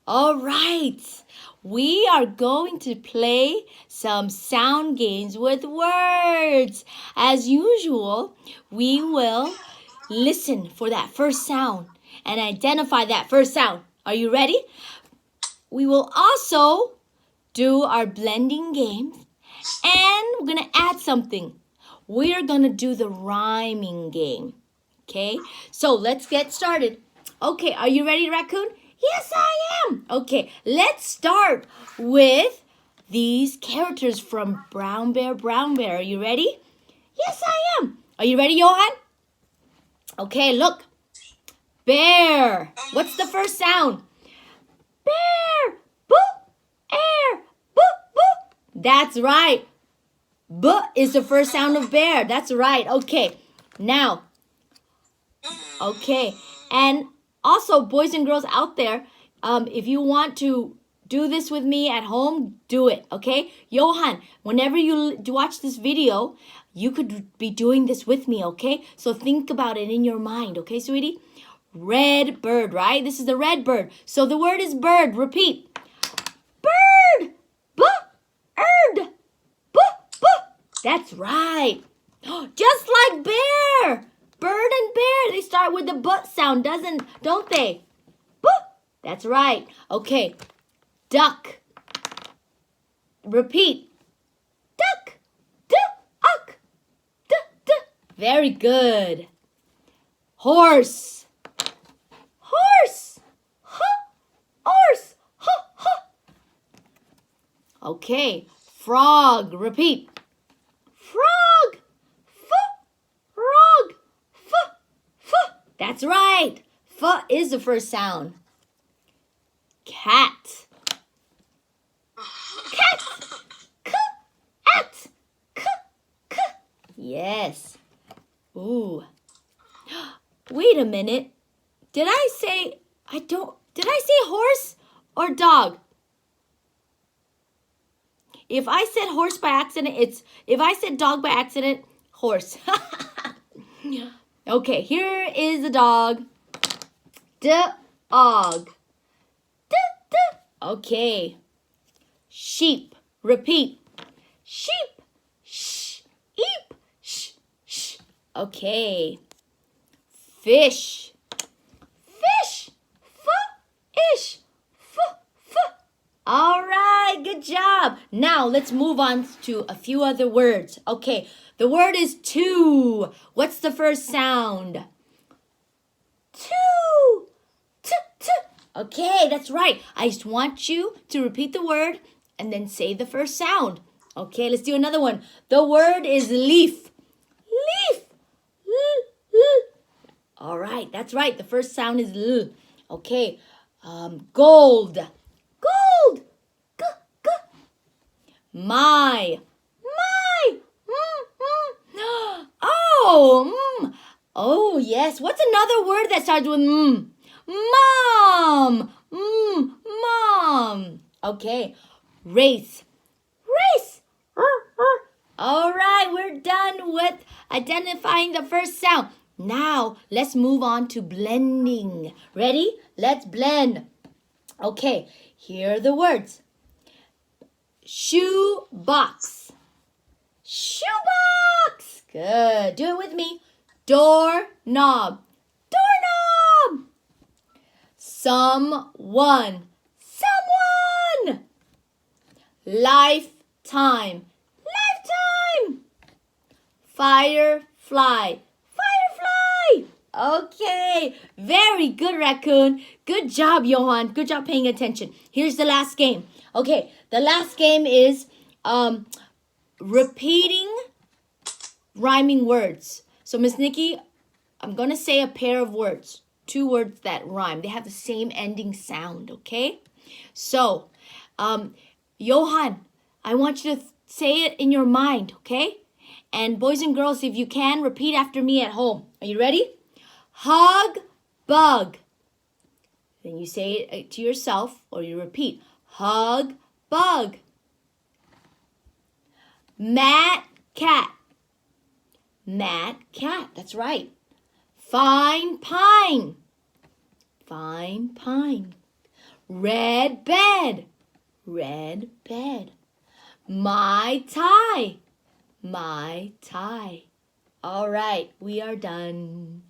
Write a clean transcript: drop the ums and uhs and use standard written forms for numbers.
All right. We are going to play some sound games with words. As usual, we will listen for that first sound and identify that first sound. Are you ready? We will also do our blending games, and we're going to add something. We're going to do the rhyming game. Okay, so let's get started. Okay, are you ready, Raccoon? Yes, I am. Okay, let's start with these characters from Brown Bear, Brown Bear. Are you ready? Yes, I am. Are you ready, Johan? Okay, look. Bear. What's the first sound? Bear. Boo. Air. Boo. Boo. That's right. B is the first sound of bear. That's right. Okay, now. Okay, and also, boys and girls out there, if you want to do this with me at home, do it, okay? Johan, whenever you watch this video, you could be doing this with me, okay? So think about it in your mind, okay, sweetie? Red bird, right? This is the red bird. So the word is bird. Repeat. Bird. B-bird. B-b. That's right. Just like bear. Bird and bear, they start with the but sound, don't they? Boop. That's right. Okay. Duck. Repeat. Duck. Duck. Duck. Very good. Horse. Horse. Horse. Okay. Frog. Repeat. Frog. Frog. That's right. F is the first sound. Cat. Cat. K-at. K. Yes. Ooh. Wait a minute. Did I say horse or dog? If I said horse by accident, if I said dog by accident, horse. Okay, here is the dog. Dog. Okay. Sheep. Repeat. Sheep. Sheep. Sh. Okay. Fish. Fish. F-ish. F. All right, good job. Now let's move on to a few other words. Okay, the word is two. What's the first sound? Two. T. Okay, that's right. I just want you to repeat the word and then say the first sound. Okay, let's do another one. The word is leaf. Leaf. L. All right, that's right. The first sound is L. Okay, gold. Gold. G. My. Oh. Oh, yes. What's another word that starts with m? Mom. Mom. Okay. Race. Race. All right, we're done with identifying the first sound. Now, let's move on to blending. Ready? Let's blend. Okay, here are the words. Shoe box. Shoebox. Good. Do it with me. Door knob. Doorknob. Someone. Someone. Lifetime. Lifetime. Firefly. Firefly. Okay. Very good, Raccoon. Good job, Johan. Good job paying attention. Here's the last game. Okay, the last game is repeating rhyming words. So, Miss Nikki, I'm going to say a pair of words. 2 words that rhyme. They have the same ending sound, okay? So, Johan, I want you to say it in your mind, okay? And boys and girls, if you can, repeat after me at home. Are you ready? Hug, bug. Then you say it to yourself, or you repeat. Hug, bug. Mad cat. Mad cat. That's right. Fine pine. Fine pine. Red bed. Red bed. My tie. My tie. All right, we are done.